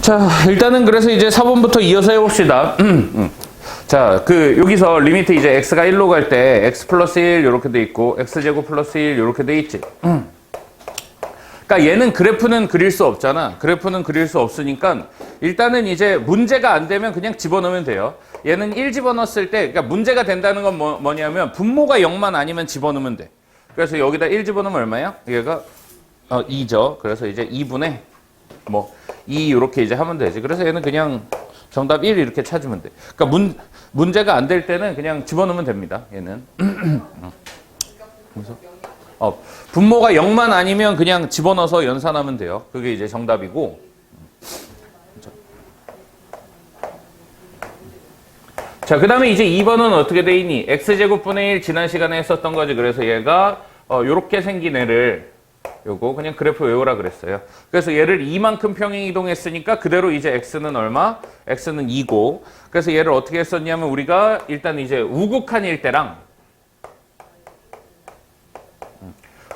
자, 일단은 그래서 이제 4번부터 이어서 해봅시다. 자, 여기서 리미트 이제 x가 1로 갈 때 x 플러스 1 이렇게 돼 있고 x제곱 플러스 1 이렇게 돼 있지. 그러니까 얘는 그래프는 그릴 수 없잖아. 그래프는 그릴 수 없으니까 일단은 이제 문제가 안 되면 그냥 집어넣으면 돼요. 얘는 1 집어넣었을 때, 그러니까 문제가 된다는 건 뭐냐면 분모가 0만 아니면 집어넣으면 돼. 그래서 여기다 1 집어넣으면 얼마야? 얘가 2죠. 그래서 이제 2분의 2 이렇게 이제 하면 되지. 그래서 얘는 그냥 정답 1 이렇게 찾으면 돼. 그러니까 문제가 안 될 때는 그냥 집어넣으면 됩니다. 얘는. 그래서 분모가 0만 아니면 그냥 집어넣어서 연산하면 돼요. 그게 이제 정답이고. 자, 그 다음에 이제 2번은 어떻게 돼 있니? x제곱분의 1 지난 시간에 했었던 거지. 그래서 얘가 요렇게 생긴 애를 요거 그냥 그래프 외우라 그랬어요. 그래서 얘를 이만큼 평행 이동했으니까 그대로 이제 x는 얼마? x는 2고. 그래서 얘를 어떻게 했었냐면 우리가 일단 이제 우극한 일대랑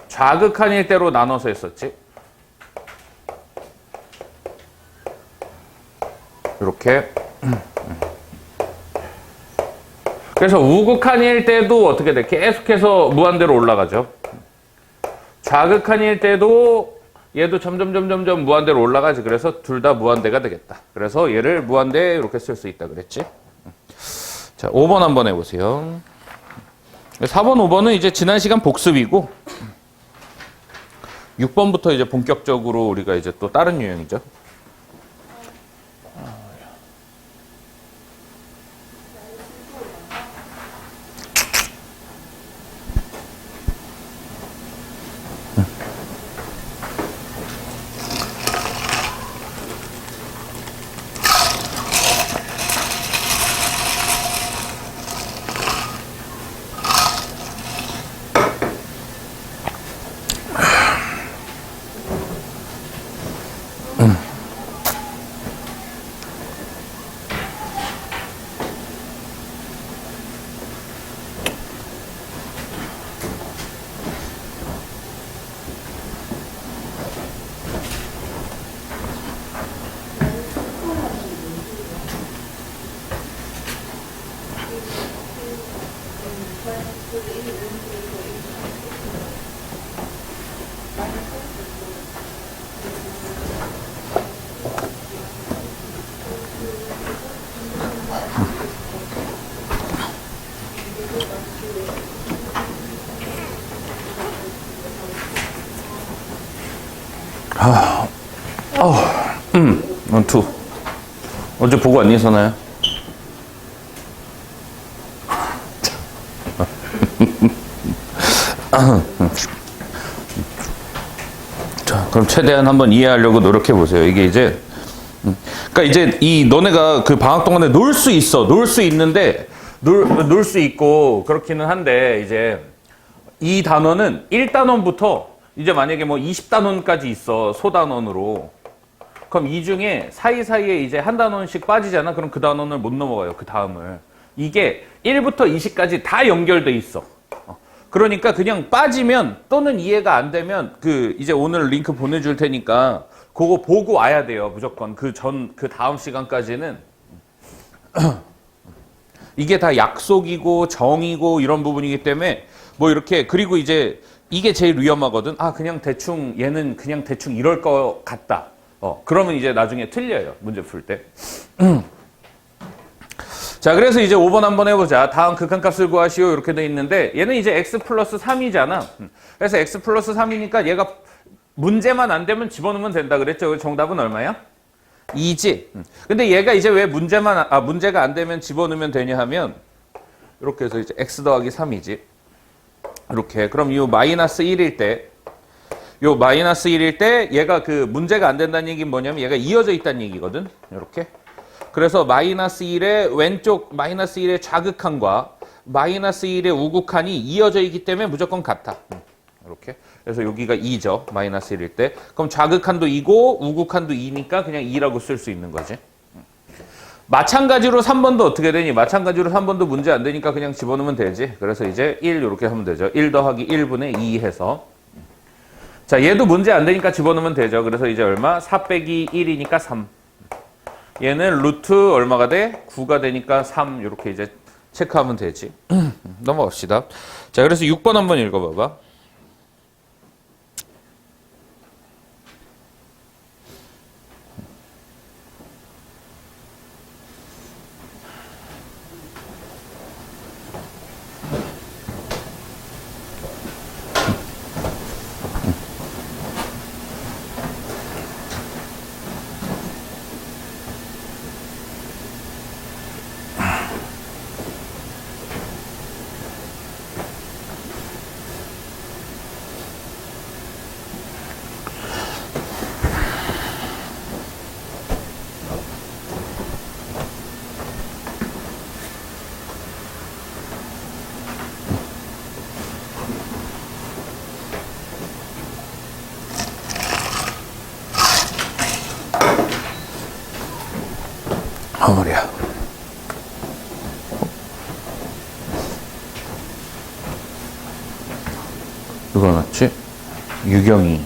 좌극한 일대로 나눠서 했었지. 이렇게. 그래서 우극한 일대도 어떻게 돼? 계속해서 무한대로 올라가죠. 좌극한 일대도 얘도 점점 무한대로 올라가지. 그래서 둘 다 무한대가 되겠다. 그래서 얘를 무한대 이렇게 쓸 수 있다 그랬지. 자, 5번 한번 해보세요. 4번, 5번은 이제 지난 시간 복습이고 6번부터 이제 본격적으로 우리가 이제 또 다른 유형이죠. 원투. 어제 보고 왔니, 선아야? 자, 그럼 최대한 한번 이해하려고 노력해 보세요. 이게 이제, 그러니까 이제 너네가 그 방학 동안에 놀 수 있어. 놀 수 있는데, 놀 수 있고, 그렇기는 한데, 이제, 이 단원은 1단원부터 이제 만약에 20단원까지 있어. 소단원으로. 그럼 이 중에 사이사이에 이제 한 단원씩 빠지잖아. 그럼 그 단원을 못 넘어가요. 그 다음을. 이게 1부터 20까지 다 연결돼 있어. 그러니까 그냥 빠지면 또는 이해가 안 되면 이제 오늘 링크 보내줄 테니까 그거 보고 와야 돼요. 무조건. 그 다음 시간까지는. 이게 다 약속이고 정이고 이런 부분이기 때문에 이렇게 그리고 이제 이게 제일 위험하거든. 그냥 대충 얘는 그냥 대충 이럴 것 같다. 그러면 이제 나중에 틀려요. 문제 풀 때. 자, 그래서 이제 5번 한번 해보자. 다음 극한값을 구하시오. 이렇게 돼 있는데 얘는 이제 x 플러스 3이잖아. 그래서 x 플러스 3이니까 얘가 문제만 안 되면 집어넣으면 된다 그랬죠. 정답은 얼마야? 2지. 근데 얘가 이제 왜 문제가 안 되면 집어넣으면 되냐 하면 이렇게 해서 이제 x 더하기 3이지. 이렇게. 그럼 이 마이너스 1일 때 마이너스 1일 때 얘가 문제가 안 된다는 얘기는 뭐냐면 얘가 이어져 있다는 얘기거든. 이렇게. 그래서 마이너스 1의 왼쪽 마이너스 1의 좌극한과 마이너스 1의 우극한이 이어져 있기 때문에 무조건 같아. 이렇게. 그래서 여기가 2죠. 마이너스 1일 때. 그럼 좌극한도 2고 우극한도 2니까 그냥 2라고 쓸 수 있는 거지. 마찬가지로 3번도 어떻게 되니? 마찬가지로 3번도 문제 안 되니까 그냥 집어넣으면 되지. 그래서 이제 1 이렇게 하면 되죠. 1 더하기 1분의 2 해서. 자, 얘도 문제 안 되니까 집어넣으면 되죠. 그래서 이제 얼마? 4 빼기 1이니까 3. 얘는 루트 얼마가 돼? 9가 되니까 3 이렇게 이제 체크하면 되지. 넘어갑시다. 자, 그래서 6번 한번 읽어봐봐. 머리야. 누가 났지? 유경이,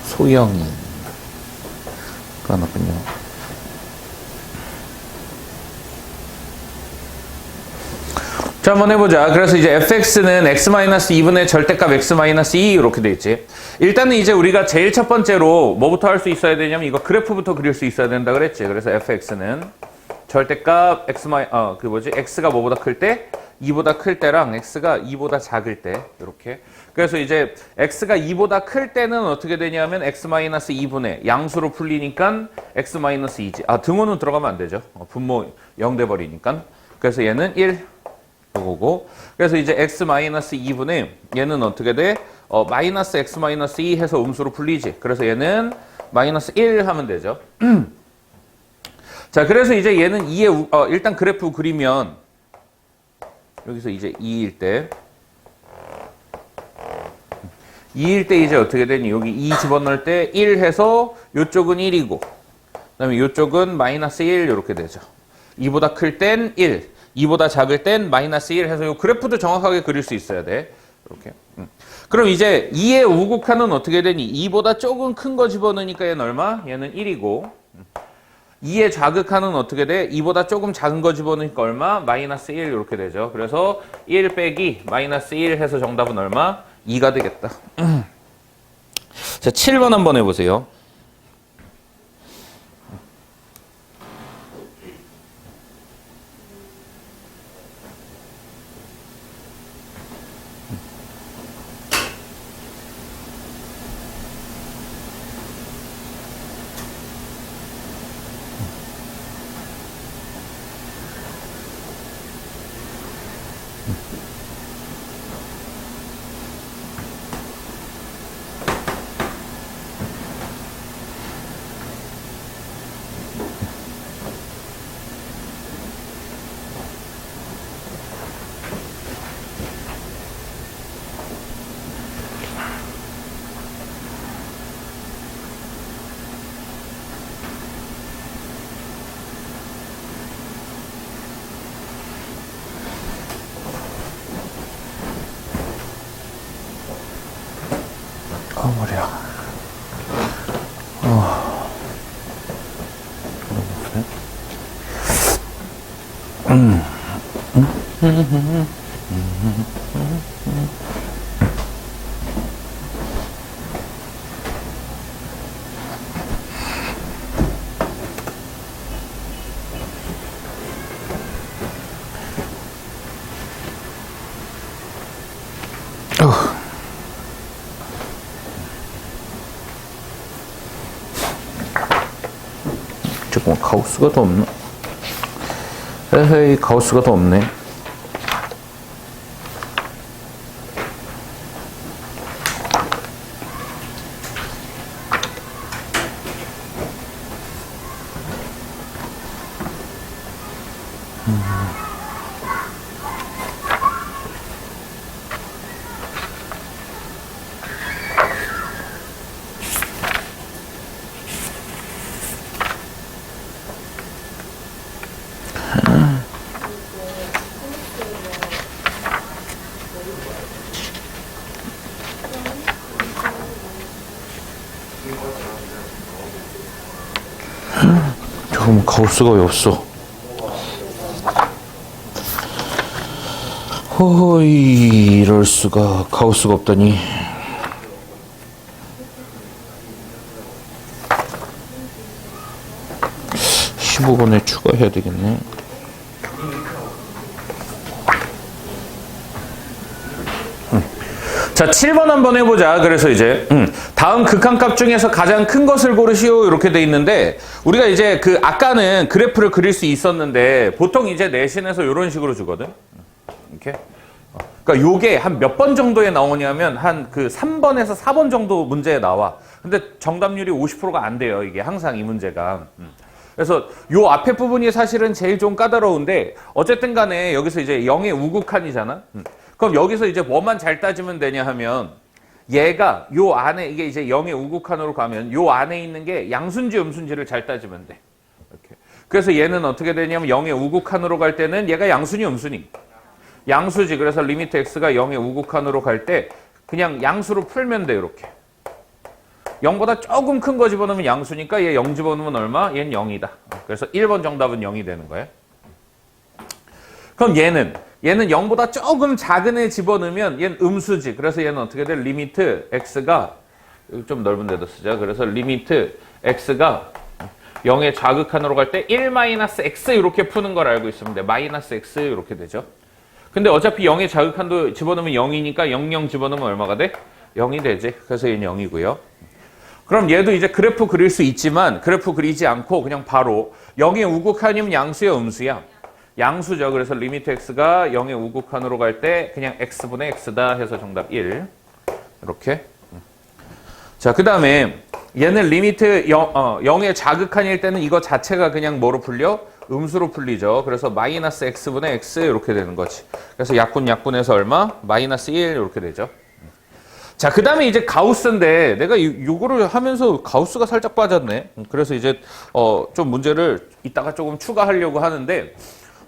소영이가 났군요. 자, 한번 해보자. 그래서 이제 fx는 x-2분의 절대값 x-2 이렇게 돼 있지. 일단은 이제 우리가 제일 첫 번째로 뭐부터 할 수 있어야 되냐면 이거 그래프부터 그릴 수 있어야 된다 그랬지. 그래서 fx는 절대값 x가 뭐보다 클 때? 2보다 클 때랑 x가 2보다 작을 때 이렇게. 그래서 이제 x가 2보다 클 때는 어떻게 되냐면 x-2분의 양수로 풀리니까 x-2지. 아, 등호는 들어가면 안 되죠. 분모 0 돼버리니까. 그래서 얘는 1 요거고. 그래서 이제 x-2분의 얘는 어떻게 돼? 마이너스 x-2 해서 음수로 풀리지. 그래서 얘는 마이너스 1 하면 되죠. 자, 그래서 이제 얘는 2의 일단 그래프 그리면 여기서 이제 2일 때 이제 어떻게 되니? 여기 2 집어넣을 때 1 해서 요쪽은 1이고 그다음에 요쪽은 마이너스 1 이렇게 되죠. 2보다 클 땐 1, 2보다 작을 땐 마이너스 1 해서 요 그래프도 정확하게 그릴 수 있어야 돼. 이렇게. 그럼 이제 2의 우극한은 어떻게 되니? 2보다 조금 큰 거 집어넣으니까 얘는 얼마? 얘는 1이고 2의 좌극한은 어떻게 돼? 2보다 조금 작은 거 집어넣으니까 얼마? 마이너스 1 이렇게 되죠. 그래서 1 빼기 마이너스 1 해서 정답은 얼마? 2가 되겠다. 자, 7번 한번 해보세요. 머리야. 잠깐만, 가우스가 더 없나? 에헤이, 가우스가 더 없네. 잠깐만, 가우스가 왜 없어? 허이, 이럴 수가. 가우스가 없다니. 15번에 추가해야 되겠네. 자, 7번 한번 해보자. 그래서 이제 다음 극한값 중에서 가장 큰 것을 고르시오 이렇게 돼 있는데, 우리가 이제 아까는 그래프를 그릴 수 있었는데 보통 이제 내신에서 이런 식으로 주거든. 이렇게. 그러니까 요게 한 몇 번 정도에 나오냐면 한 3번에서 4번 정도 문제에 나와. 근데 정답률이 50%가 안 돼요. 이게 항상 이 문제가. 그래서 요 앞에 부분이 사실은 제일 좀 까다로운데, 어쨌든 간에 여기서 이제 0의 우극한이잖아. 그럼 여기서 이제 뭐만 잘 따지면 되냐 하면, 얘가 요 안에, 이게 이제 0의 우극한으로 가면 요 안에 있는 게 양수인지 음수인지를 잘 따지면 돼. 이렇게. 그래서 얘는 어떻게 되냐면 0의 우극한으로 갈 때는 얘가 양수니 음수니? 양수지. 그래서 리미트 x가 0의 우극한으로 갈 때 그냥 양수로 풀면 돼. 이렇게. 0보다 조금 큰 거 집어넣으면 양수니까 얘 0 집어넣으면 얼마? 얘는 0이다. 그래서 1번 정답은 0이 되는 거야. 그럼 얘는 0보다 조금 작은 애 집어넣으면 얘는 음수지. 그래서 얘는 어떻게 돼? 리미트 x가, 좀 넓은 데도 쓰자. 그래서 리미트 x가 0의 좌극한으로 갈 때 1-x 이렇게 푸는 걸 알고 있으면 돼. 마이너스 x 이렇게 되죠. 근데 어차피 0의 좌극한도 집어넣으면 0이니까 0 집어넣으면 얼마가 돼? 0이 되지. 그래서 얘는 0이고요. 그럼 얘도 이제 그래프 그릴 수 있지만 그래프 그리지 않고 그냥 바로 0의 우극한이면 양수야 음수야? 양수죠. 그래서 리미트 x가 0의 우극한으로 갈 때 그냥 x분의 x다 해서 정답 1. 이렇게. 자, 그 다음에 얘는 리미트 0의 좌극한일 때는 이거 자체가 그냥 뭐로 풀려? 음수로 풀리죠. 그래서 마이너스 x분의 x 이렇게 되는 거지. 그래서 약분해서 얼마? 마이너스 1 이렇게 되죠. 자, 그 다음에 이제 가우스인데 내가 요거를 하면서 가우스가 살짝 빠졌네. 그래서 이제 좀 문제를 이따가 조금 추가하려고 하는데,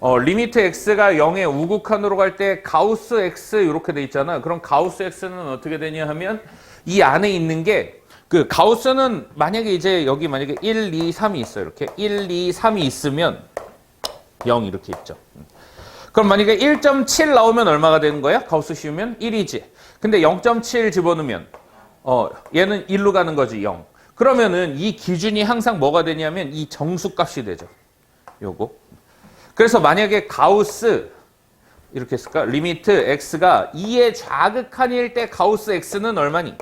리미트 x가 0의 우극한으로 갈 때 가우스 x 이렇게 돼 있잖아. 그럼 가우스 x는 어떻게 되냐 하면 이 안에 있는 게, 가우스는 만약에 이제 여기 만약에 1, 2, 3이 있어요. 이렇게 1, 2, 3이 있으면 0 이렇게 있죠. 그럼 만약에 1.7 나오면 얼마가 되는 거야? 가우스 씌우면 1이지. 근데 0.7 집어넣으면 얘는 1로 가는 거지, 0. 그러면은 이 기준이 항상 뭐가 되냐면 이 정수값이 되죠. 요거. 그래서 만약에 가우스 이렇게 했을까? 리미트 x가 2의 좌극한일 때 가우스 x는 얼마니?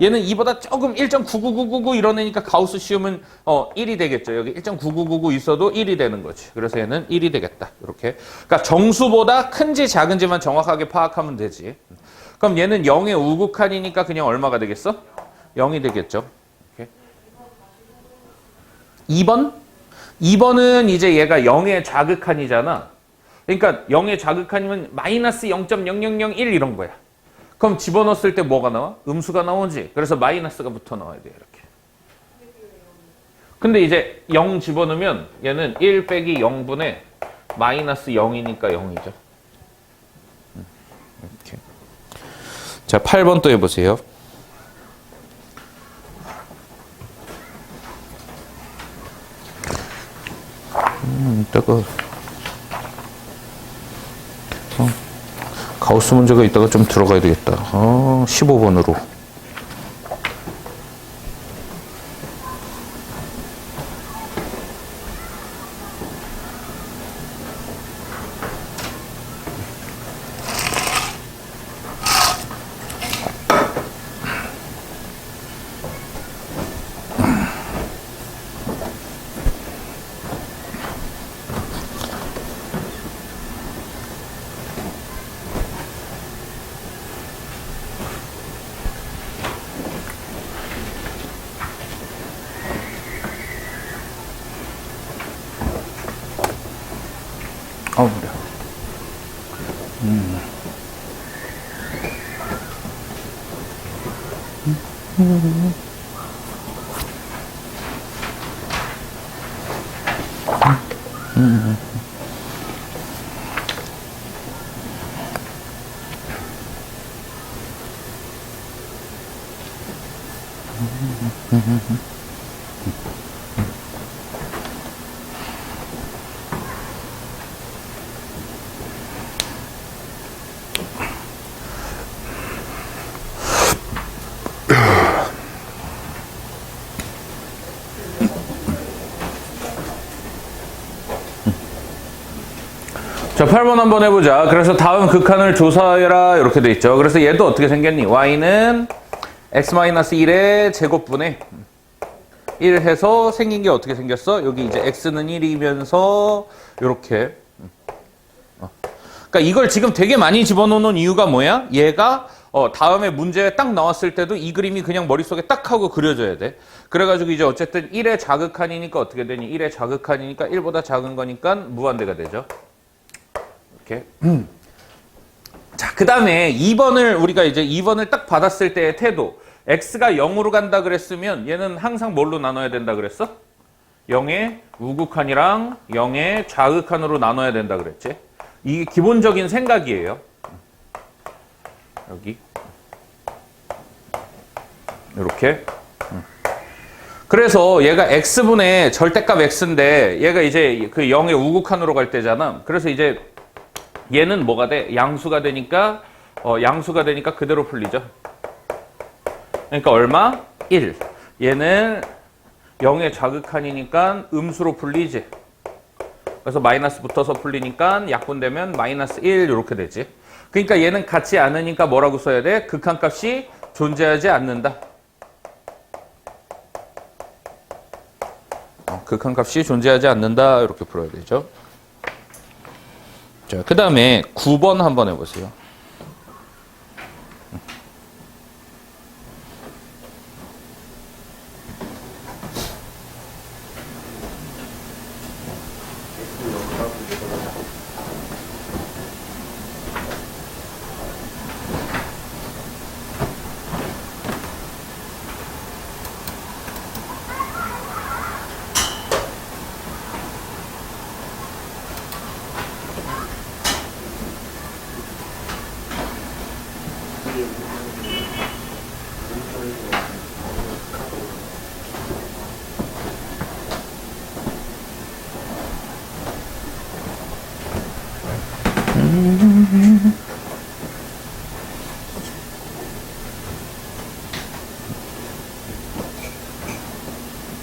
얘는 2보다 조금 1.99999 이런 애니까 가우스 씌우면 1이 되겠죠. 여기 1.9999 있어도 1이 되는 거지. 그래서 얘는 1이 되겠다. 이렇게. 그러니까 정수보다 큰지 작은지만 정확하게 파악하면 되지. 그럼 얘는 0의 우극한이니까 그냥 얼마가 되겠어? 0이 되겠죠. 이렇게. 2번? 2번은 이제 얘가 0의 좌극한이잖아. 그러니까 0의 좌극한이면 마이너스 0.0001 이런 거야. 그럼 집어넣었을 때 뭐가 나와? 음수가 나오지. 그래서 마이너스가 붙어 나와야 돼. 이렇게. 근데 이제 0 집어넣으면 얘는 1 빼기 0분의 마이너스 0이니까 0이죠. 이렇게. 자, 8번 또 해보세요. 이따가 가우스 문제가 이따가 좀 들어가야 되겠다. 15번으로. 그래. 자, 8번 한번 해보자. 그래서 다음 극한을 조사해라 이렇게 돼 있죠. 그래서 얘도 어떻게 생겼니? y는 x-1의 제곱분의 1 해서 생긴 게 어떻게 생겼어? 여기 이제 x는 1이면서 이렇게. 그러니까 이걸 지금 되게 많이 집어넣는 이유가 뭐야? 얘가 다음에 문제 딱 나왔을 때도 이 그림이 그냥 머릿속에 딱 하고 그려져야 돼. 그래가지고 이제 어쨌든 1의 자극한이니까 어떻게 되니? 1의 자극한이니까 1보다 작은 거니까 무한대가 되죠. 이렇게. 자, 그 다음에 2번을 우리가 이제 2번을 딱 받았을 때의 태도. x가 0으로 간다 그랬으면 얘는 항상 뭘로 나눠야 된다 그랬어? 0의 우극한이랑 0의 좌극한으로 나눠야 된다 그랬지. 이게 기본적인 생각이에요. 여기 이렇게. 그래서 얘가 x분의 절대값 x인데 얘가 이제 그 0의 우극한으로 갈 때잖아. 그래서 이제 얘는 뭐가 돼? 양수가 되니까 그대로 풀리죠. 그러니까 얼마? 1. 얘는 0의 좌극한이니까 음수로 풀리지. 그래서 마이너스 붙어서 풀리니까 약분되면 마이너스 1 이렇게 되지. 그러니까 얘는 같지 않으니까 뭐라고 써야 돼? 극한값이 존재하지 않는다. 극한값이 존재하지 않는다 이렇게 풀어야 되죠. 자, 그 다음에 9번 한번 해보세요.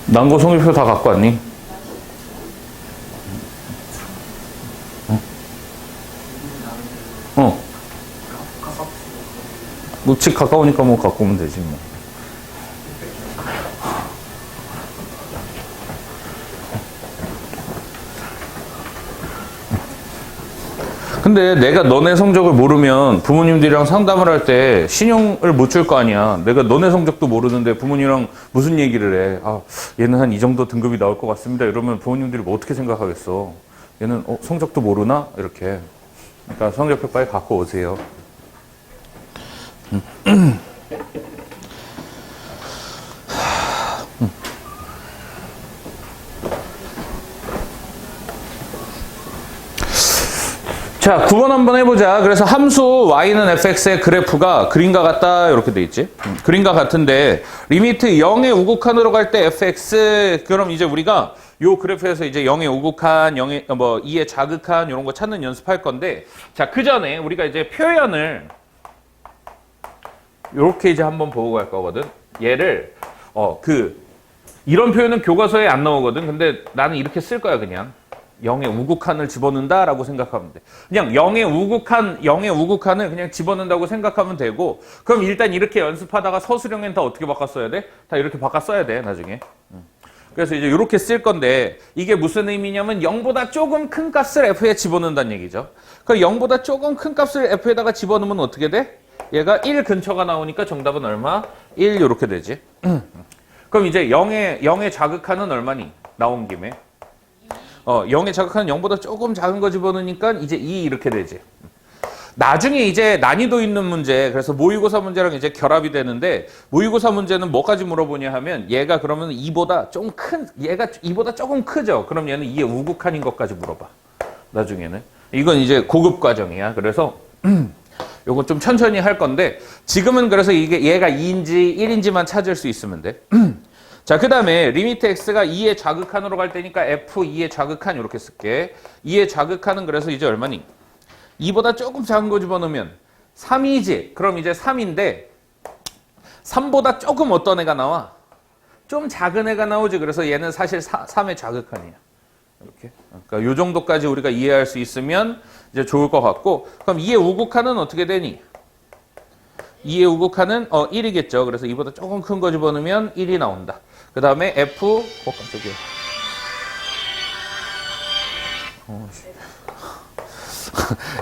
난고 송일표 다 갖고 왔니? 뭐 집 가까우니까 뭐 갖고 오면 되지 뭐. 근데 내가 너네 성적을 모르면 부모님들이랑 상담을 할 때 신용을 못 줄 거 아니야. 내가 너네 성적도 모르는데 부모님이랑 무슨 얘기를 해. 아, 얘는 한 이 정도 등급이 나올 것 같습니다. 이러면 부모님들이 뭐 어떻게 생각하겠어. 얘는 성적도 모르나? 이렇게. 그러니까 성적표 빨리 갖고 오세요. 자, 9번 한번 해보자. 그래서 함수 y는 fx의 그래프가 그림과 같다 이렇게 돼 있지. 그림과 같은데 리미트 0의 우극한으로 갈 때 fx 그럼 이제 우리가 요 그래프에서 이제 0의 우극한, 0의 2의 자극한 이런 거 찾는 연습할 건데 자, 그 전에 우리가 이제 표현을 요렇게 이제 한번 보고 갈 거거든. 얘를 이런 표현은 교과서에 안 나오거든. 근데 나는 이렇게 쓸 거야, 그냥. 0의 우극한을 집어넣는다 라고 생각하면 돼. 그냥 0의 우극한을 그냥 집어넣는다고 생각하면 되고 그럼 일단 이렇게 연습하다가 서술형엔 다 어떻게 바꿔 써야 돼? 다 이렇게 바꿔 써야 돼, 나중에. 그래서 이제 이렇게 쓸 건데 이게 무슨 의미냐면 0보다 조금 큰 값을 f에 집어넣는다는 얘기죠. 그 0보다 조금 큰 값을 f에다가 집어넣으면 어떻게 돼? 얘가 1 근처가 나오니까 정답은 얼마? 1 이렇게 되지. 그럼 이제 0의 자극한은 얼마니? 나온 김에. 0의 자극한은 0보다 조금 작은 거 집어넣으니까 이제 2 이렇게 되지. 나중에 이제 난이도 있는 문제, 그래서 모의고사 문제랑 이제 결합이 되는데 모의고사 문제는 뭐까지 물어보냐 하면 얘가 그러면 2보다 좀 큰, 얘가 2보다 조금 크죠. 그럼 얘는 2의 우극한인 것까지 물어봐. 나중에는. 이건 이제 고급 과정이야. 그래서 요거 좀 천천히 할 건데 지금은 그래서 이게 얘가 2인지 1인지만 찾을 수 있으면 돼. 자, 그 다음에 리미트 x가 2의 자극한으로 갈 때니까 f2의 자극한 이렇게 쓸게. 2의 자극한은 그래서 이제 얼마니? 2보다 조금 작은 거 집어넣으면 3이지. 그럼 이제 3인데 3보다 조금 어떤 애가 나와? 좀 작은 애가 나오지. 그래서 얘는 사실 3의 자극한이야. 이렇게. 그러니까 요 정도까지 우리가 이해할 수 있으면 이제 좋을 것 같고, 그럼 2의 우극한은 어떻게 되니? 2의 우극한은 1이겠죠. 그래서 이보다 조금 큰 거 집어넣으면 1이 나온다. 그 다음에 F, 깜짝이야.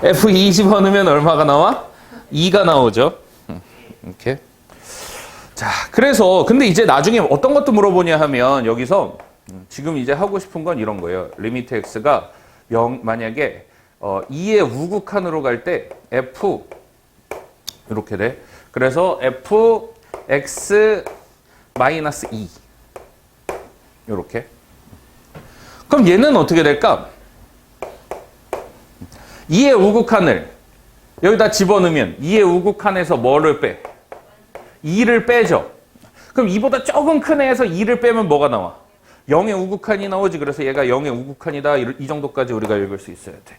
F2 집어넣으면 얼마가 나와? 2가 나오죠. 이렇게. 자, 그래서 근데 이제 나중에 어떤 것도 물어보냐 하면 여기서 지금 이제 하고 싶은 건 이런 거예요. 리미트 x가 0 만약에 2의 우극한으로 갈 때 f 이렇게 돼. 그래서 f x 마이너스 2 이렇게. 그럼 얘는 어떻게 될까? 2의 우극한을 여기다 집어넣으면 2의 우극한에서 뭐를 빼? 2를 빼죠. 그럼 이보다 조금 큰 애에서 2를 빼면 뭐가 나와? 0의 우극한이 나오지. 그래서 얘가 0의 우극한이다. 이 정도까지 우리가 읽을 수 있어야 돼.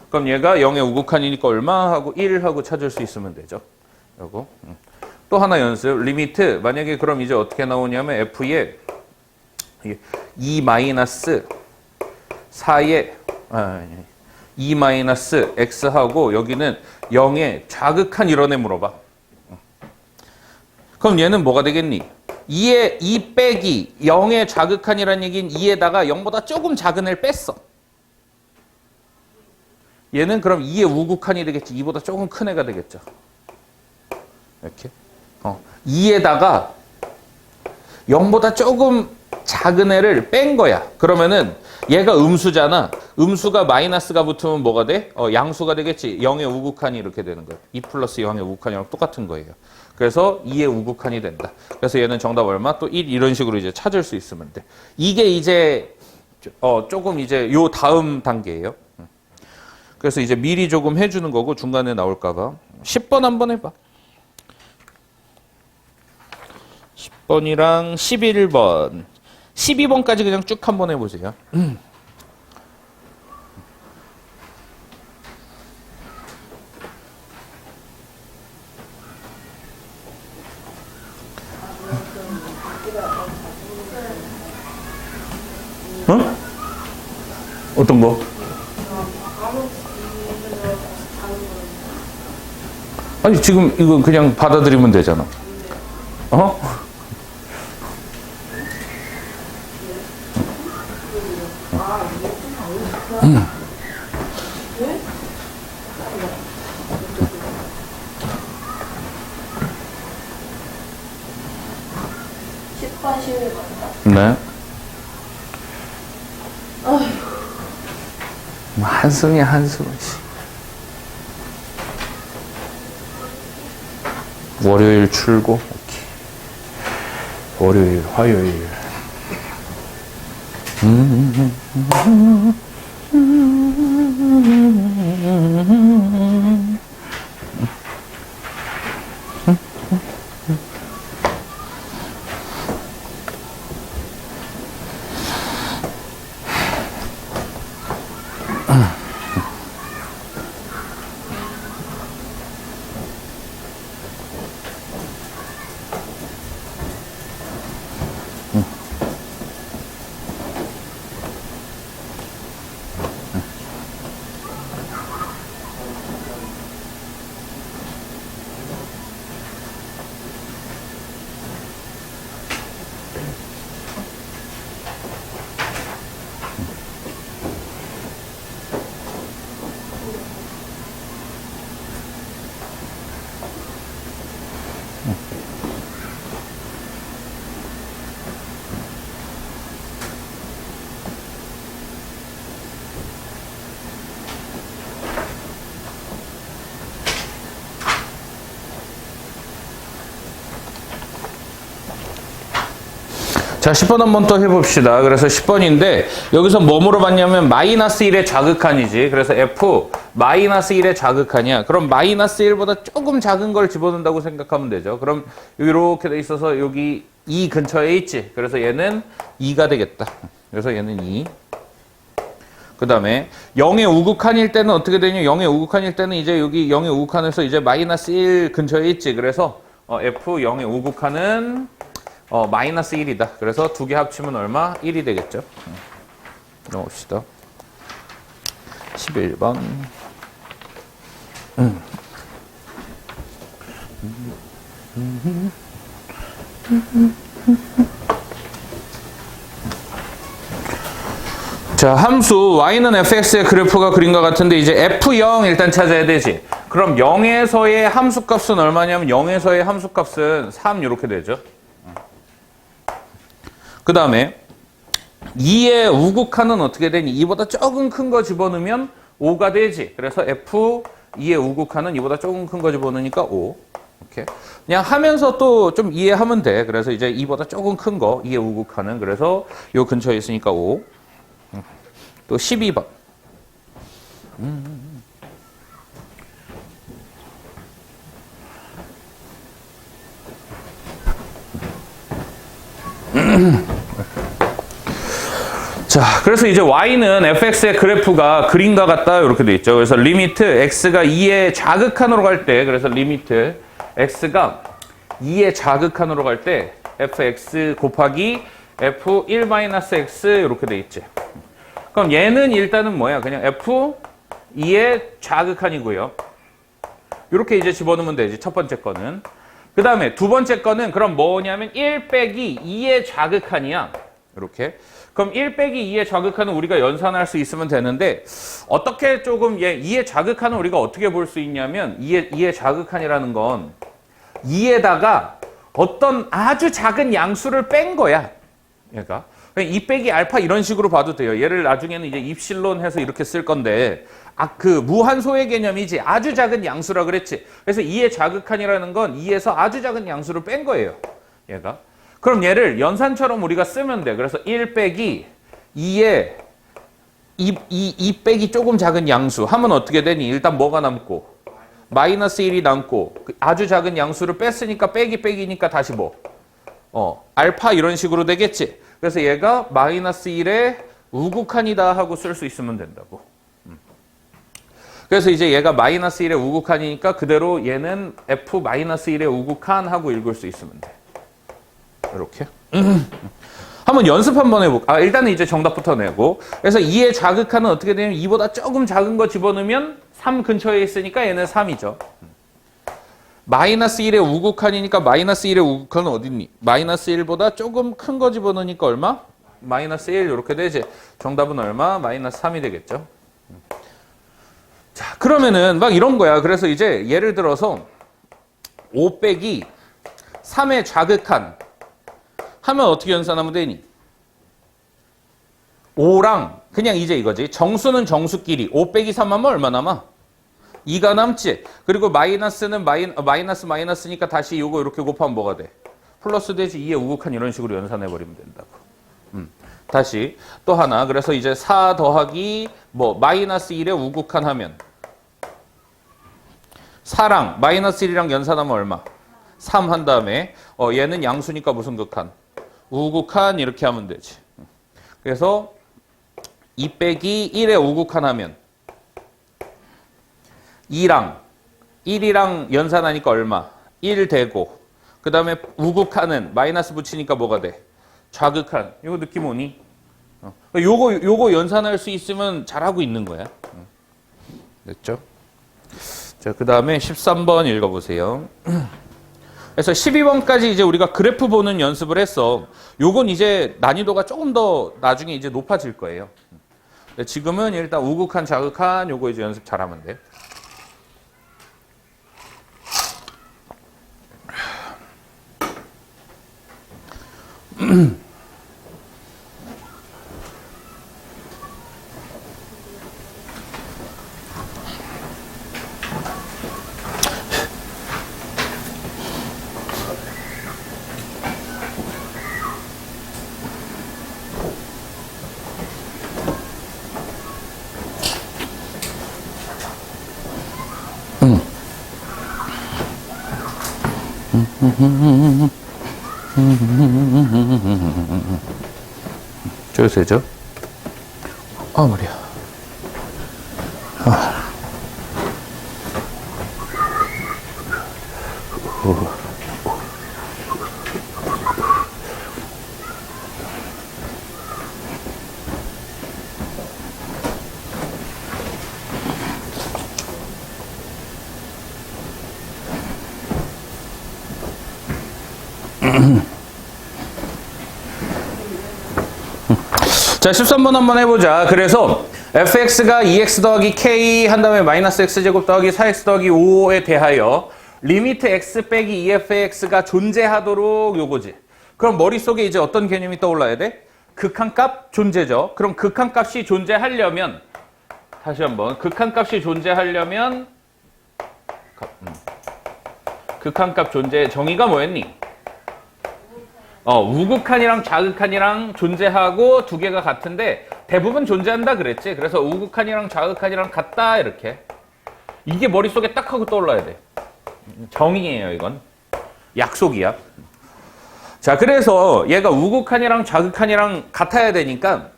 그럼 얘가 0의 우극한이니까 얼마 하고 1 하고 찾을 수 있으면 되죠. 요거. 또 하나 연습. 리미트 만약에 그럼 이제 어떻게 나오냐면 f에 2 마이너스 4의 2 마이너스 x하고 여기는 0의 좌극한 이런 애 물어봐. 그럼 얘는 뭐가 되겠니? 2의 2 빼기 0의 좌극한이라는 얘기는 2에다가 0보다 조금 작은 애를 뺐어. 얘는 그럼 2의 우극한이 되겠지. 2보다 조금 큰 애가 되겠죠. 이렇게. 2에다가 0보다 조금 작은 애를 뺀 거야. 그러면은 얘가 음수잖아. 음수가 마이너스가 붙으면 뭐가 돼? 양수가 되겠지. 0의 우극한이 이렇게 되는 거야. 2 플러스 0의 우극한이랑 똑같은 거예요. 그래서 2의 우극한이 된다. 그래서 얘는 정답 얼마? 또 1 이런 식으로 이제 찾을 수 있으면 돼. 이게 이제 조금 이제 요 다음 단계예요. 그래서 이제 미리 조금 해주는 거고 중간에 나올까 봐. 10번 한번 해봐. 10번이랑 11번. 12번까지 그냥 쭉 한번 해보세요. 어? 어떤 거? 아니 지금 이거 그냥 받아들이면 되잖아. 어? 네. 한숨이야 한숨. 월요일 출고. 오케이. 월요일, 화요일. 자, 10번 한번 또 해봅시다. 그래서 10번인데 여기서 뭐 물어봤냐면 마이너스 1의 좌극한이지. 그래서 F 마이너스 1의 좌극한이야. 그럼 마이너스 1보다 조금 작은 걸 집어넣는다고 생각하면 되죠. 그럼 이렇게 돼 있어서 여기 2 근처에 있지. 그래서 얘는 2가 되겠다. 그래서 얘는 2. 그 다음에 0의 우극한일 때는 어떻게 되냐? 0의 우극한일 때는 이제 여기 0의 우극한에서 이제 마이너스 1 근처에 있지. 그래서 F 0의 우극한은 마이너스 1이다. 그래서 두 개 합치면 얼마? 1이 되겠죠. 넣읍시다. 11번. 자, 함수 y는 fx의 그래프가 그림과 같은데 이제 f0 일단 찾아야 되지. 그럼 0에서의 함수값은 얼마냐면 0에서의 함수값은 3 이렇게 되죠. 그 다음에 2의 우극한은 어떻게 되니? 2보다 조금 큰 거 집어넣으면 5가 되지. 그래서 f2의 우극한은 2보다 조금 큰 거 집어넣으니까 5. 이렇게. 그냥 하면서 또 좀 이해하면 돼. 그래서 이제 2보다 조금 큰 거, 2의 우극한은. 그래서 요 근처에 있으니까 5. 또 12번. 자, 그래서 이제 y는 fx의 그래프가 그림과 같다 이렇게 돼 있죠. 그래서 리미트 x가 2의 자극한으로 갈 때, 그래서 리미트 x가 2의 자극한으로 갈 때 fx 곱하기 f1-x 이렇게 돼 있지. 그럼 얘는 일단은 뭐야? 그냥 f2의 자극한이고요. 이렇게 이제 집어넣으면 되지. 첫 번째 거는. 그 다음에 두 번째 거는 그럼 뭐냐면 1 빼기 2의 자극한이야. 이렇게. 그럼 1 빼기 2의 자극한은 우리가 연산할 수 있으면 되는데 어떻게 조금 2의 자극한은 우리가 어떻게 볼 수 있냐면 2의 자극한이라는 건 2에다가 어떤 아주 작은 양수를 뺀 거야. 얘가. 2 빼기 알파 이런 식으로 봐도 돼요. 얘를 나중에는 이제 입실론 해서 이렇게 쓸 건데 그 무한소의 개념이지 아주 작은 양수라 그랬지. 그래서 2의 자극한이라는 건 2에서 아주 작은 양수를 뺀 거예요. 얘가. 그럼 얘를 연산처럼 우리가 쓰면 돼. 그래서 1 빼기 2의 2 빼기 조금 작은 양수 하면 어떻게 되니? 일단 뭐가 남고? 마이너스 1이 남고 아주 작은 양수를 뺐으니까 빼기니까 다시 뭐? 알파 이런 식으로 되겠지. 그래서 얘가 마이너스 1의 우극한이다 하고 쓸 수 있으면 된다고. 그래서 이제 얘가 마이너스 1의 우극한이니까 그대로 얘는 f 마이너스 1의 우극한 하고 읽을 수 있으면 돼. 이렇게. 한번 연습 한번 해볼까? 일단은 이제 정답부터 내고. 그래서 2의 자극한은 어떻게 되냐면 2보다 조금 작은 거 집어넣으면 3 근처에 있으니까 얘는 3이죠. 마이너스 1의 우극한이니까 마이너스 1의 우극한은 어디 있니? 마이너스 1보다 조금 큰 거 집어넣으니까 얼마? 마이너스 1 이렇게 되지. 정답은 얼마? 마이너스 3이 되겠죠. 자, 그러면은 막 이런 거야. 그래서 이제 예를 들어서 5 빼기 3의 자극한 하면 어떻게 연산하면 되니? 5랑 그냥 이제 이거지. 정수는 정수끼리 5 빼기 3 하면 얼마 남아? 2가 남지. 그리고 마이너스는 마이너스니까 다시 이거 이렇게 곱하면 뭐가 돼? 플러스 되지. 2의 우극한 이런 식으로 연산해버리면 된다고. 다시 또 하나. 그래서 이제 4 더하기 마이너스 1의 우극한 하면 4랑 마이너스 1이랑 연산하면 얼마? 3 한 다음에 얘는 양수니까 무슨 극한? 우극한 이렇게 하면 되지. 그래서 2 빼기 1의 우극한 하면 2랑 1이랑 연산하니까 얼마? 1 되고 그 다음에 우극한은 마이너스 붙이니까 뭐가 돼? 좌극한. 이거 느낌 오니? 요거 연산할 수 있으면 잘하고 있는 거야. 됐죠? 자, 그 다음에 13번 읽어보세요. 그래서 12번까지 이제 우리가 그래프 보는 연습을 했어. 요건 이제 난이도가 조금 더 나중에 이제 높아질 거예요. 지금은 일단 우극한, 좌극한 요거 이제 연습 잘하면 돼. 저기서죠? 머리야. 자, 13번 한번 해보자. 그래서 fx가 2x 더하기 k 한 다음에 마이너스 x제곱 더하기 4x 더하기 5에 대하여 리미트 x 빼기 2fx가 존재하도록 요거지. 그럼 머릿속에 이제 어떤 개념이 떠올라야 돼? 극한값 존재죠. 그럼 극한값이 존재하려면 다시 한번 극한값이 존재하려면 극한값 존재 정의가 뭐였니? 우극한이랑 자극한이랑 존재하고 두 개가 같은데 대부분 존재한다 그랬지. 그래서 우극한이랑 자극한이랑 같다 이렇게. 이게 머릿속에 딱 하고 떠올라야 돼. 정의예요 이건. 약속이야. 자, 그래서 얘가 우극한이랑 자극한이랑 같아야 되니까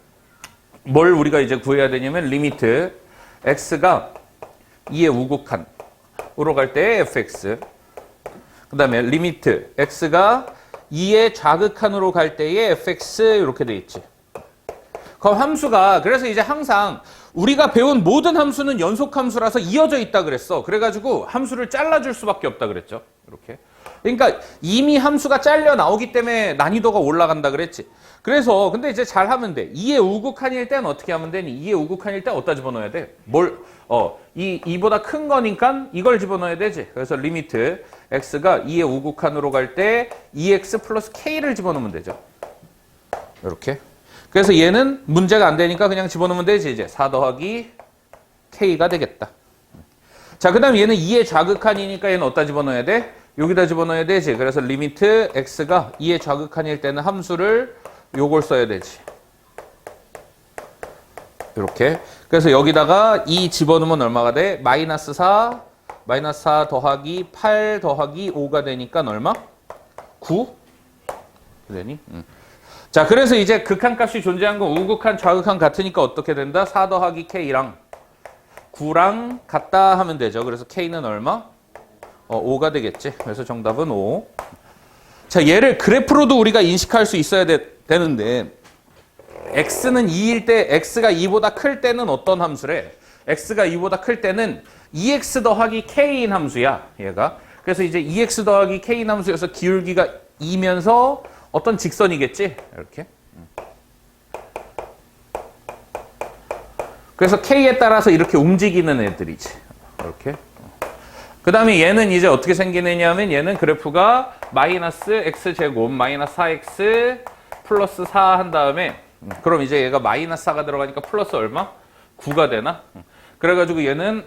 뭘 우리가 이제 구해야 되냐면 리미트 x가 2의 우극한으로 갈 때 fx, 그 다음에 리미트 x가 2의 좌극한으로 갈 때의 fx 이렇게 돼 있지. 그럼 함수가 그래서 이제 항상 우리가 배운 모든 함수는 연속함수라서 이어져 있다 그랬어. 그래가지고 함수를 잘라줄 수밖에 없다 그랬죠. 이렇게. 그러니까 이미 함수가 잘려 나오기 때문에 난이도가 올라간다 그랬지. 그래서 근데 이제 잘 하면 돼. 2의 우극한일 때는 어떻게 하면 되니? 2의 우극한일 때 어디다 집어넣어야 돼? 이보다 큰 거니까 이걸 집어넣어야 되지. 그래서 리미트 x가 2의 우극한으로 갈 때 2x 플러스 k를 집어넣으면 되죠. 이렇게. 그래서 얘는 문제가 안 되니까 그냥 집어넣으면 되지. 이제 4 더하기 k가 되겠다. 자, 그 다음에 얘는 2의 좌극한이니까 얘는 어디다 집어넣어야 돼? 여기다 집어넣어야 되지. 그래서 리미트 x가 2의 좌극한일 때는 함수를 요걸 써야 되지. 이렇게. 그래서 여기다가 2 집어넣으면 얼마가 돼? 마이너스 4 더하기 8 더하기 5가 되니까 얼마? 9? 그러니? 자, 그래서 이제 극한값이 존재한 건 우극한, 좌극한 같으니까 어떻게 된다? 4 더하기 k랑 9랑 같다 하면 되죠. 그래서 k는 얼마? 5가 되겠지. 그래서 정답은 5. 자, 얘를 그래프로도 우리가 인식할 수 있어야 되는데 x는 2일 때, x가 2보다 클 때는 어떤 함수래? x가 2보다 클 때는 2x 더하기 k인 함수야, 얘가. 그래서 이제 2x 더하기 k인 함수여서 기울기가 2면서 어떤 직선이겠지? 이렇게. 그래서 k에 따라서 이렇게 움직이는 애들이지. 이렇게. 그 다음에 얘는 이제 어떻게 생기느냐면 얘는 그래프가 마이너스 x제곱 마이너스 4x 플러스 4 한 다음에 그럼 이제 얘가 마이너스 4가 들어가니까 플러스 얼마? 9가 되나? 그래가지고 얘는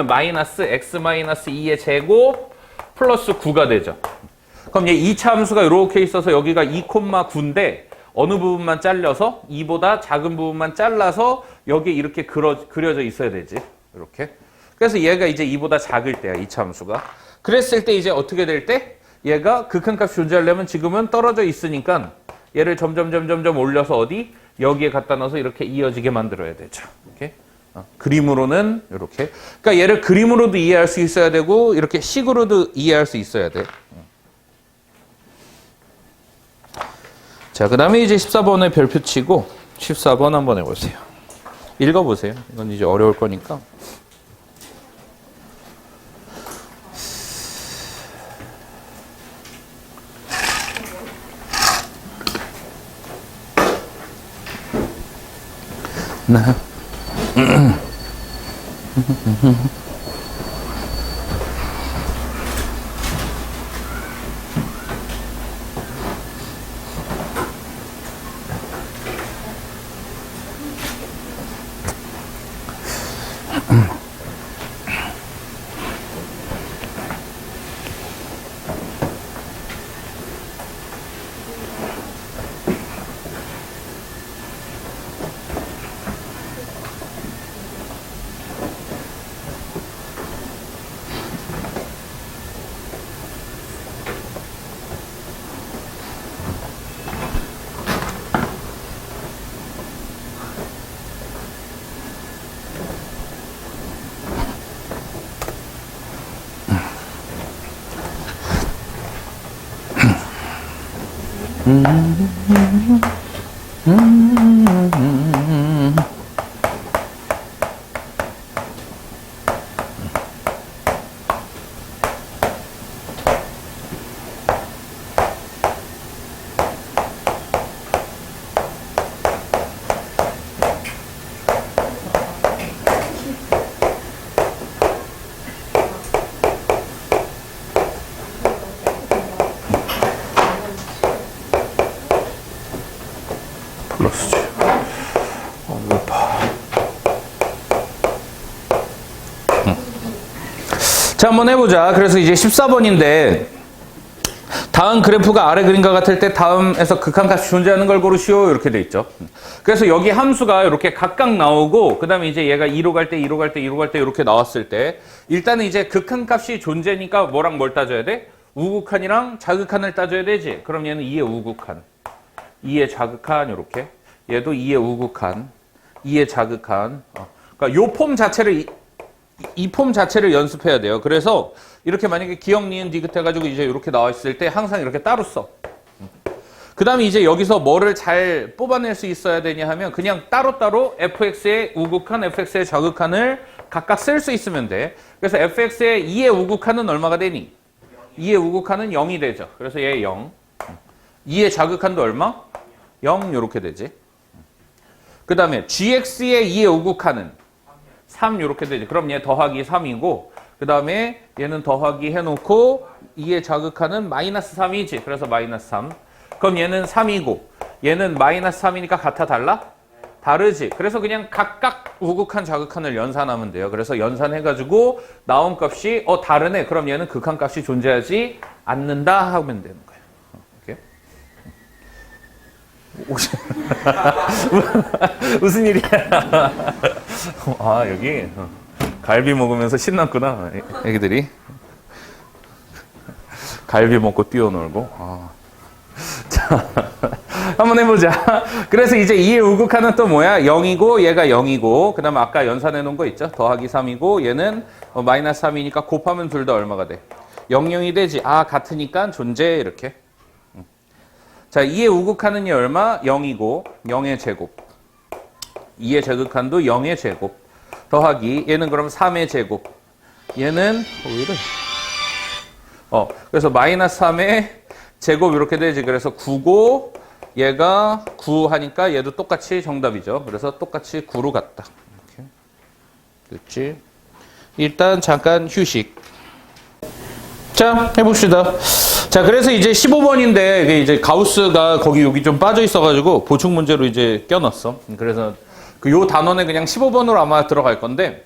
마이너스 x 마이너스 2의 제곱 플러스 9가 되죠. 그럼 얘 2차 함수가 이렇게 있어서 여기가 2,9인데 어느 부분만 잘려서 2보다 작은 부분만 잘라서 여기에 이렇게 그려져 있어야 되지. 이렇게. 그래서 얘가 이제 2보다 작을 때야, 2차 함수가. 그랬을 때 이제 어떻게 될 때? 얘가 극한값이 존재하려면 지금은 떨어져 있으니까 얘를 점점 올려서 어디? 여기에 갖다 넣어서 이렇게 이어지게 만들어야 되죠. 이렇게. 그림으로는 이렇게. 그러니까 얘를 그림으로도 이해할 수 있어야 되고 이렇게 식으로도 이해할 수 있어야 돼. 자, 그 다음에 이제 14번에 별표 치고 14번 한번 해보세요. 읽어보세요. 이건 이제 어려울 거니까. 나 쓰지? 배고파. 자, 한번 해보자. 그래서 이제 14번인데, 다음 그래프가 아래 그림과 같을 때 다음에서 극한값이 존재하는 걸 고르시오. 이렇게 돼 있죠. 그래서 여기 함수가 이렇게 각각 나오고, 그 다음에 이제 얘가 2로 갈 때, 2로 갈 때, 2로 갈 때 이렇게 나왔을 때, 일단은 이제 극한값이 존재니까 뭐랑 뭘 따져야 돼? 우극한이랑 자극한을 따져야 되지. 그럼 얘는 2의 우극한, 2의 자극한, 이렇게. 얘도 2의 우극한, 2의 자극한. 그러니까 요 폼 자체를, 이 폼 자체를 연습해야 돼요. 그래서 이렇게 만약에 기억, 니은, 디귿 해가지고 이제 이렇게 나와 있을 때 항상 이렇게 따로 써. 그 다음에 이제 여기서 뭐를 잘 뽑아낼 수 있어야 되냐 하면 그냥 따로따로 fx의 우극한, fx의 자극한을 각각 쓸 수 있으면 돼. 그래서 fx의 2의 우극한은 얼마가 되니? 2의 우극한은 0이 되죠. 그래서 얘 0. 2의 자극한도 얼마? 0 이렇게 되지. 그 다음에 gx의 2의 우극한은 3 이렇게 되지. 그럼 얘 더하기 3이고 그 다음에 얘는 더하기 해놓고 2의 자극한은 마이너스 3이지. 그래서 마이너스 3. 그럼 얘는 3이고 얘는 마이너스 3이니까 같아 달라? 다르지. 그래서 그냥 각각 우극한 자극한을 연산하면 돼요. 그래서 연산해가지고 나온 값이 다르네. 그럼 얘는 극한값이 존재하지 않는다 하면 되는 거예요. 이렇게. 무슨 일이야? 아, 여기 갈비 먹으면서 신났구나. 애기들이. 갈비 먹고 뛰어놀고. 자, 한번 해보자. 그래서 이제 2의 우극한은 또 뭐야? 0이고 얘가 0이고 그 다음에 아까 연산해 놓은 거 있죠? 더하기 3이고 얘는 마이너스 3이니까 곱하면 둘 다 얼마가 돼? 0, 0이 되지. 같으니까 존재 이렇게. 자, 2의 우극한은 얼마? 0이고 0의 제곱. 2의 제극한도 0의 제곱. 더하기 얘는 그럼 3의 제곱. 얘는 왜 이래? 그래서 마이너스 3의 제곱 이렇게 되지. 그래서 9고 얘가 9 하니까 얘도 똑같이 정답이죠. 그래서 똑같이 9로 갔다. 이렇게. 됐지? 일단 잠깐 휴식. 자, 해봅시다. 자, 그래서 이제 15번인데 이게 이제 가우스가 거기 여기 좀 빠져 있어가지고 보충 문제로 이제 껴놨어. 그래서 요 단원에 그냥 15번으로 아마 들어갈 건데,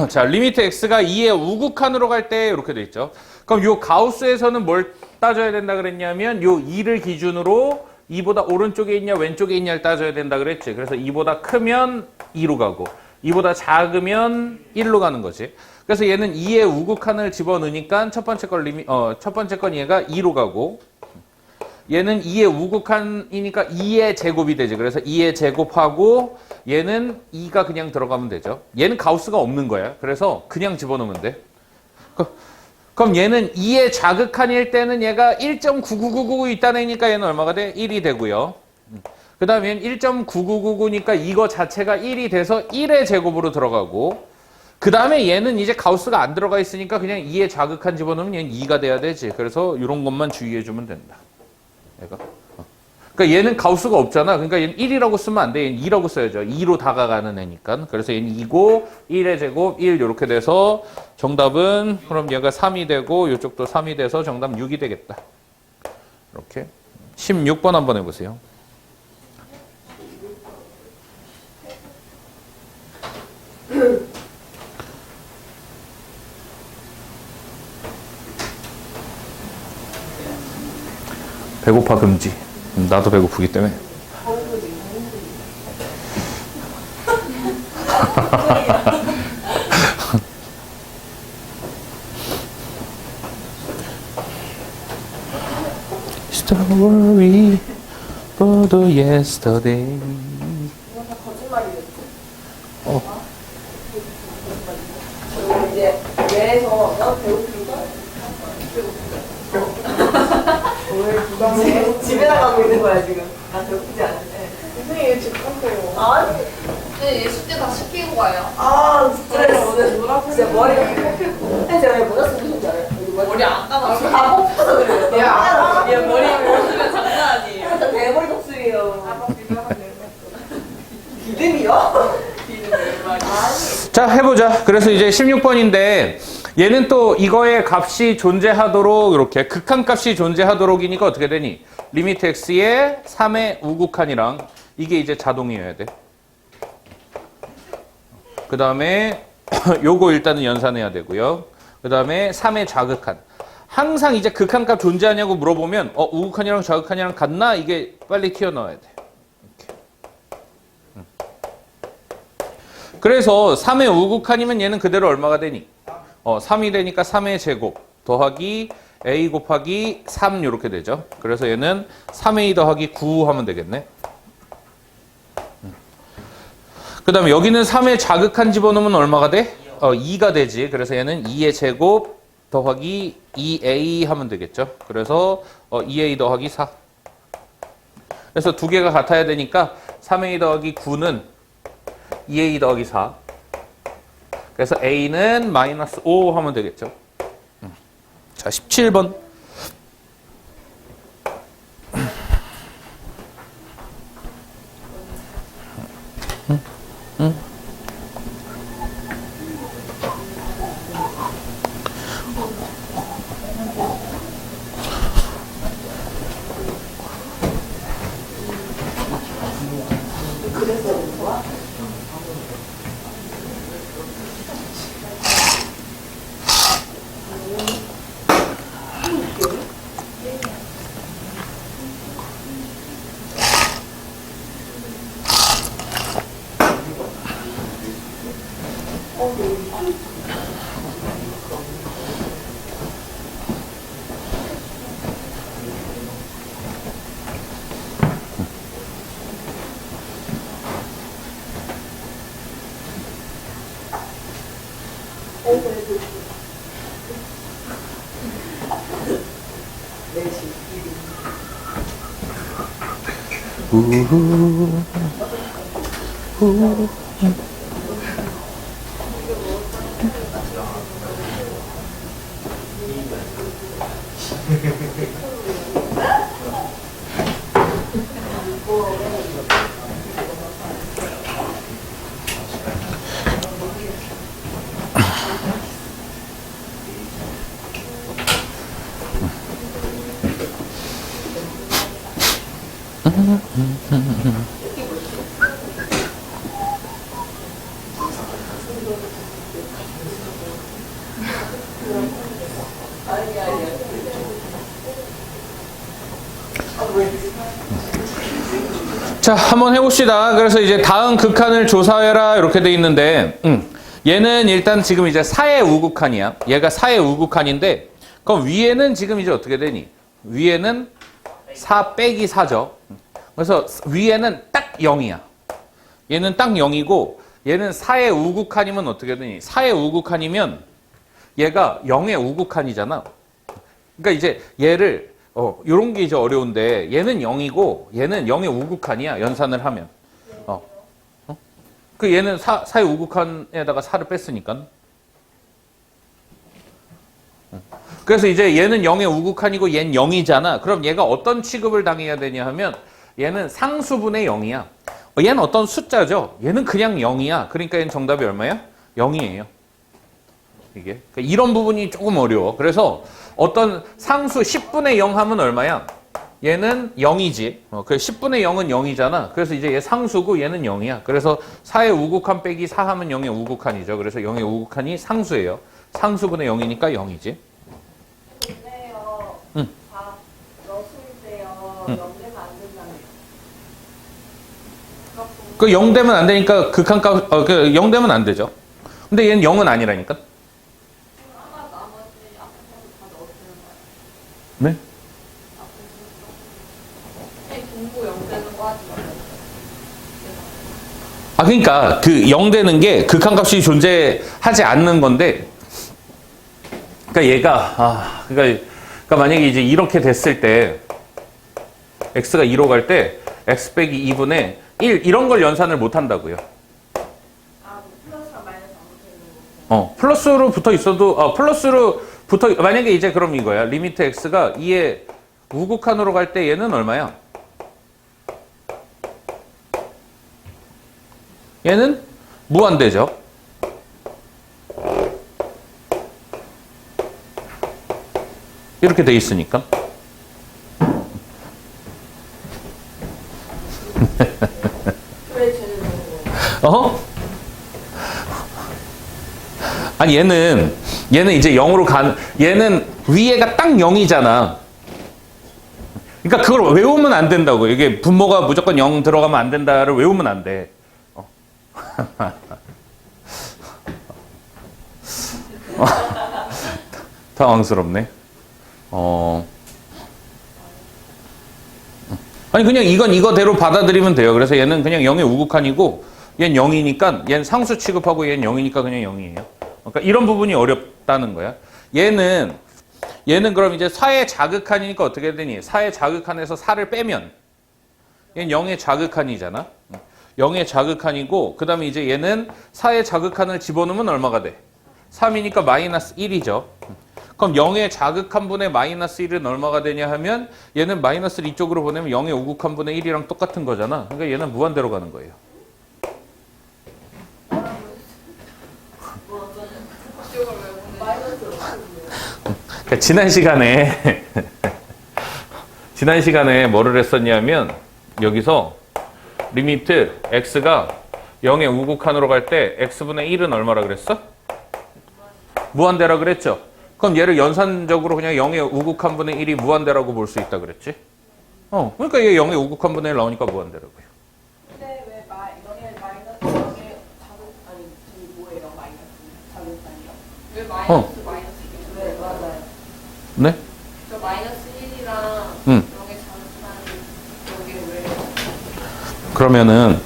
자, 리미트 x가 2의 우극한으로 갈 때 이렇게 돼 있죠. 그럼 요 가우스에서는 뭘 따져야 된다 그랬냐면 요 2를 기준으로 2보다 오른쪽에 있냐 왼쪽에 있냐를 따져야 된다 그랬지. 그래서 2보다 크면 2로 가고 2보다 작으면 1로 가는 거지. 그래서 얘는 2의 우극한을 집어넣으니까 첫 번째 건 얘가 2로 가고 얘는 2의 우극한이니까 2의 제곱이 되지. 그래서 2의 제곱하고 얘는 2가 그냥 들어가면 되죠. 얘는 가우스가 없는 거야. 그래서 그냥 집어넣으면 돼. 그럼 얘는 2의 자극한일 때는 얘가 1.9999 있다는 애니까 얘는 얼마가 돼? 1이 되고요. 그 다음에 얘는 1.9999니까 이거 자체가 1이 돼서 1의 제곱으로 들어가고 그 다음에 얘는 이제 가우스가 안 들어가 있으니까 그냥 2의 자극한 집어넣으면 얘는 2가 돼야 되지. 그래서 이런 것만 주의해주면 된다. 얘가. 그러니까 얘는 가우스가 없잖아. 그러니까 얘는 1이라고 쓰면 안 돼. 얘는 2라고 써야죠. 2로 다가가는 애니까. 그래서 얘는 2고 1의 제곱 1 이렇게 돼서 정답은 그럼 얘가 3이 되고 이쪽도 3이 돼서 정답 6이 되겠다. 이렇게. 16번 한번 해보세요. 배고파 금지. 나도 배고프기 때문에. Don't worry for the yesterday. 이제 뇌에서 너 배고프니까 집에 나가고 있는 거야 지금. 나 배고프지 않은데. 선생님 왜 집 가세요? 아니. 네, 예술 때 다 시키고 가요. 스트레스 오늘 진짜 머리가 뽑히고. 제가 왜 모자 쓰는 줄 알아요? 머리 안 감았어. 뽑혀서 그래요. 얘 머리 뽑으면 장난 아니에요. 진짜 대머리 독수리요. 아까 비벼하면 믿음이요? 비는 얼마. 자, 해보자. 그래서 이제 16번인데 얘는 또 이거의 값이 존재하도록 이렇게 극한값이 존재하도록이니까 어떻게 되니? 리미트 x의 3의 우극한이랑 이게 이제 자동이어야 돼. 그 다음에 요거 일단은 연산해야 되고요. 그 다음에 3의 좌극한. 항상 이제 극한값 존재하냐고 물어보면 우극한이랑 좌극한이랑 같나? 이게 빨리 튀어나와야 돼. 이렇게. 그래서 3의 우극한이면 얘는 그대로 얼마가 되니? 3이 되니까 3의 제곱 더하기 a 곱하기 3 이렇게 되죠. 그래서 얘는 3a 더하기 9 하면 되겠네. 그 다음에 여기는 3의 좌극한 집어넣으면 얼마가 돼? 2가 되지. 그래서 얘는 2의 제곱 더하기 2a 하면 되겠죠. 그래서 2a 더하기 4. 그래서 두 개가 같아야 되니까 3a 더하기 9는 2a 더하기 4. 그래서 a는 마이너스 5 하면 되겠죠. 자, 17번. 자, 한번 해봅시다. 그래서 이제 다음 극한을 조사해라 이렇게 돼 있는데 얘는 일단 지금 이제 4의 우극한이야. 얘가 4의 우극한인데 그럼 위에는 지금 이제 어떻게 되니? 위에는 4 빼기 4죠. 그래서 위에는 딱 0이야. 얘는 딱 0이고 얘는 4의 우극한이면 어떻게 되니? 4의 우극한이면 얘가 0의 우극한이잖아. 그러니까 이제 얘를 요런 게 이제 어려운데 얘는 0이고 얘는 0의 우극한이야. 연산을 하면. 그 얘는 4의 우극한에다가 4를 뺐으니까. 그래서 이제 얘는 0의 우극한이고 얘는 0이잖아. 그럼 얘가 어떤 취급을 당해야 되냐 하면 얘는 상수분의 0이야. 얘는 어떤 숫자죠. 얘는 그냥 0이야. 그러니까 얘는 정답이 얼마야? 0이에요. 이게. 그러니까 이런 부분이 조금 어려워. 그래서 어떤 상수 10분의 0 하면 얼마야? 얘는 0이지. 그 10분의 0은 0이잖아. 그래서 이제 얘 상수고 얘는 0이야. 그래서 4의 우극한 빼기 4 하면 0의 우극한이죠. 그래서 0의 우극한이 상수예요. 상수분의 0이니까 0이지. 근데요. 응. 다 넣었는데요. 응. 0되면 안 된다며. 그 0 되면 안 되니까 극한값, 0 되면 안 되죠. 근데 얘는 0은 아니라니까. 하나 나머지 앞에 거다 넣어주는 거예요. 네? 공부 영되는 거 하지 말아요. 그러니까 그 0 되는 게 극한값이 존재하지 않는 건데, 그러니까 얘가 그러니까 만약에 이제 이렇게 됐을 때 x가 2로 갈 때 x 빼기 2분의 1 이런 걸 연산을 못 한다고요. 플러스랑 마이너스 안 붙어있는 거. 플러스로 붙어 있어도 플러스로 붙어 만약에 이제 그럼 이거야. 리미트 x가 2의 우극한으로 갈 때 얘는 얼마야? 얘는 무한대죠. 이렇게 돼 있으니까. 왜 쟤는 그런 거예요? 어? 아니 얘는 이제 0으로 얘는 위에가 딱 0이잖아. 그러니까 그걸 외우면 안 된다고. 이게 분모가 무조건 0 들어가면 안 된다를 외우면 안 돼. 당황스럽네. 아니 그냥 이건 이거대로 받아들이면 돼요. 그래서 얘는 그냥 0의 우극한이고 얘는 0이니까 얘는 상수 취급하고 얘는 0이니까 그냥 0이에요. 그러니까 이런 부분이 어렵다는 거야. 얘는 그럼 이제 4의 자극한이니까 어떻게 되니? 4의 자극한에서 4를 빼면 얘는 0의 자극한이잖아. 0의 자극한이고 그 다음에 이제 얘는 4의 자극한을 집어넣으면 얼마가 돼? 3이니까 마이너스 1이죠. 그럼 0의 자극한분의 마이너스 1은 얼마가 되냐 하면 얘는 마이너스를 이쪽으로 보내면 0의 우극한분의 1이랑 똑같은 거잖아. 그러니까 얘는 무한대로 가는 거예요. 그러니까 지난 시간에 뭐를 했었냐면 여기서 리미트 x가 0의 우극한으로 갈 때 x분의 1은 얼마라 그랬어? 무한대라 그랬죠. 그럼 얘를 연산적으로 그냥 0의 우극한분의 1이 무한대라고 볼 수 있다 그랬지? 그러니까 얘 0의 우극한분의 1 나오니까 무한대라고요. 근데 왜 0의 마이너스 0의 자극 아니 저기 뭐예요 마이너스 자극한이요? 왜 마이너스 네 맞아요. 네? 저 마이너스 1이랑 응. 0의 자극한 여기 왜 그러면은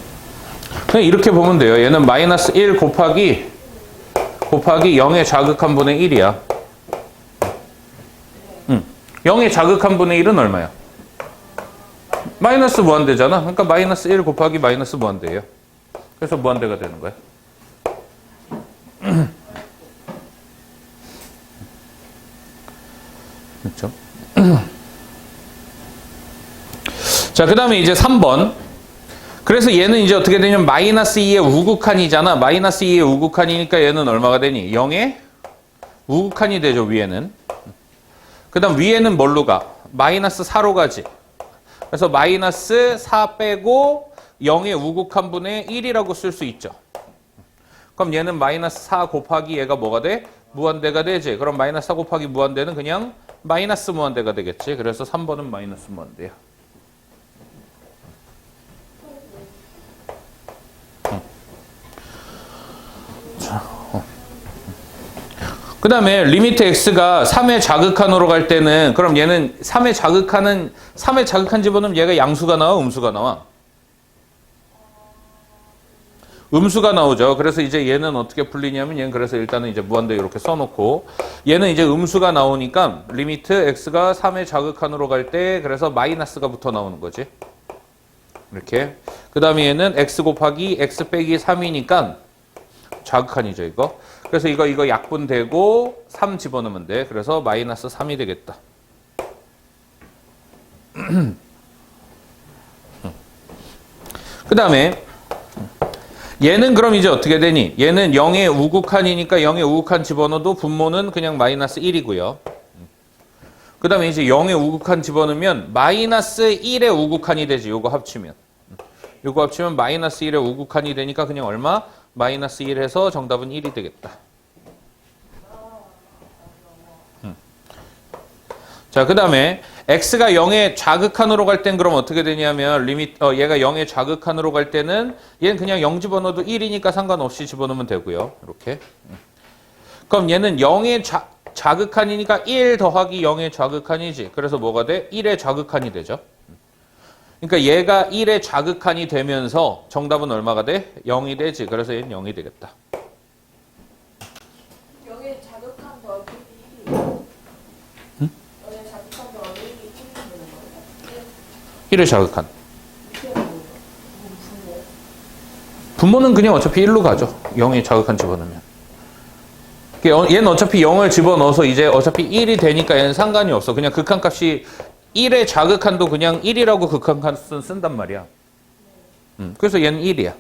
그냥 이렇게 보면 돼요. 얘는 마이너스 1 곱하기 0의 자극한분의 1이야. 0의 자극한분의 1은 얼마야? 마이너스 무한대잖아. 그러니까 마이너스 1 곱하기 마이너스 무한대예요. 그래서 무한대가 되는 거야. 그렇죠? 자, 그 다음에 이제 3번. 그래서 얘는 이제 어떻게 되냐면 마이너스 2의 우극한이잖아. 마이너스 2의 우극한이니까 얘는 얼마가 되니? 0의 우극한이 되죠, 위에는. 그 다음 위에는 뭘로 가? 마이너스 4로 가지. 그래서 마이너스 4 빼고 0의 우극한분의 1이라고 쓸 수 있죠. 그럼 얘는 마이너스 4 곱하기 얘가 뭐가 돼? 무한대가 되지. 그럼 마이너스 4 곱하기 무한대는 그냥 마이너스 무한대가 되겠지. 그래서 3번은 마이너스 무한대야. 그 다음에 리미트 x가 3의 자극한으로 갈 때는 그럼 얘는 3의 자극한 집어넣으면 얘가 양수가 나와 음수가 나와? 음수가 나오죠. 그래서 이제 얘는 어떻게 풀리냐면 얘는 그래서 일단은 이제 무한대 이렇게 써놓고 얘는 이제 음수가 나오니까 리미트 x가 3의 자극한으로 갈 때 그래서 마이너스가 붙어 나오는 거지. 이렇게. 그 다음에 얘는 x 곱하기 x 빼기 3이니까 자극한이죠 이거. 그래서 이거 약분되고 3 집어넣으면 돼. 그래서 마이너스 3이 되겠다. 그 다음에 얘는 그럼 이제 어떻게 되니? 얘는 0의 우극한이니까 0의 우극한 집어넣어도 분모는 그냥 마이너스 1이고요. 그 다음에 이제 0의 우극한 집어넣으면 마이너스 1의 우극한이 되지. 요거 합치면. 요거 합치면 마이너스 1의 우극한이 되니까 그냥 얼마? 마이너스 1 해서 정답은 1이 되겠다. 자, 그 다음에 x가 0의 자극한으로 갈 땐 그럼 어떻게 되냐면 얘가 0의 자극한으로 갈 때는 얘는 그냥 0 집어넣어도 1이니까 상관없이 집어넣으면 되고요. 이렇게. 그럼 얘는 0의 자극한이니까 1 더하기 0의 자극한이지. 그래서 뭐가 돼? 1의 자극한이 되죠. 그러니까 얘가 1의 자극한이 되면서 정답은 얼마가 돼? 0이 되지. 그래서 얘는 0이 되겠다. 0의 자극한 더하기 1이 0의 자극한 더하기 1이 1이 되는 거예요? 1의 자극한. 분모는 그냥 어차피 1로 가죠. 0의 자극한 집어넣으면. 얘는 어차피 0을 집어넣어서 이제 어차피 1이 되니까 얘는 상관이 없어. 그냥 극한값이 1의 자극한도 그냥 1이라고 극한값은 쓴단 말이야. 그래서 얘는 1이야.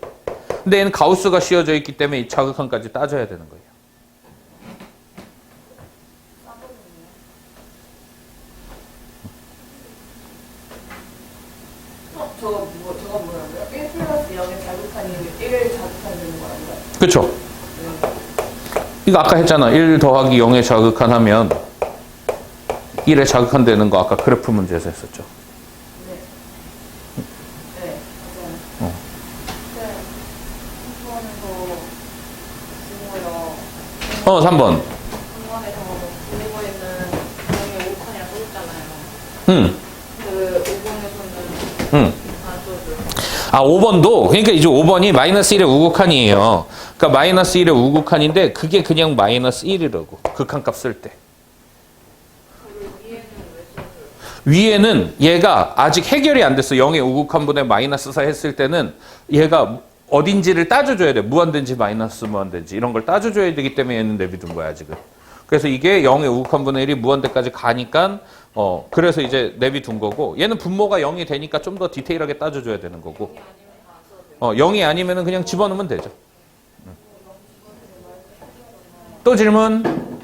근데 얘는 가우스가 씌워져 있기 때문에 이 자극한까지 따져야 되는 거예요. 1 플러스 0의 자극한이 1을 자극한다는 거란가요? 그쵸? 이거 아까 했잖아. 1 더하기 0의 자극한 하면 1의 자극한 되는 거 아까 그래프 문제에서 했었죠. 네. 네, 맞아요. 어. 네. 공부하면서 3번. 공부에서 그리고 있는 공의 5칸이라 써있잖아요. 응. 그 5번에서는 응. 안 써줘요. 아, 5번도, 그러니까 이제 5번이 마이너스 1의 우극한이에요. 그러니까 마이너스 1의 우극한인데 그게 그냥 마이너스 1이라고. 극한값 쓸 때. 위에는 얘가 아직 해결이 안 됐어. 0의 우극한분의 마이너스 4 했을 때는 얘가 어딘지를 따져줘야 돼. 무한대인지 마이너스 무한대인지 이런 걸 따져줘야 되기 때문에 얘는 내비둔 거야 지금. 그래서 이게 0의 우극한분의 1이 무한대까지 가니까 그래서 이제 내비둔 거고 얘는 분모가 0이 되니까 좀 더 디테일하게 따져줘야 되는 거고 0이 아니면은 그냥 집어넣으면 되죠. 또 질문?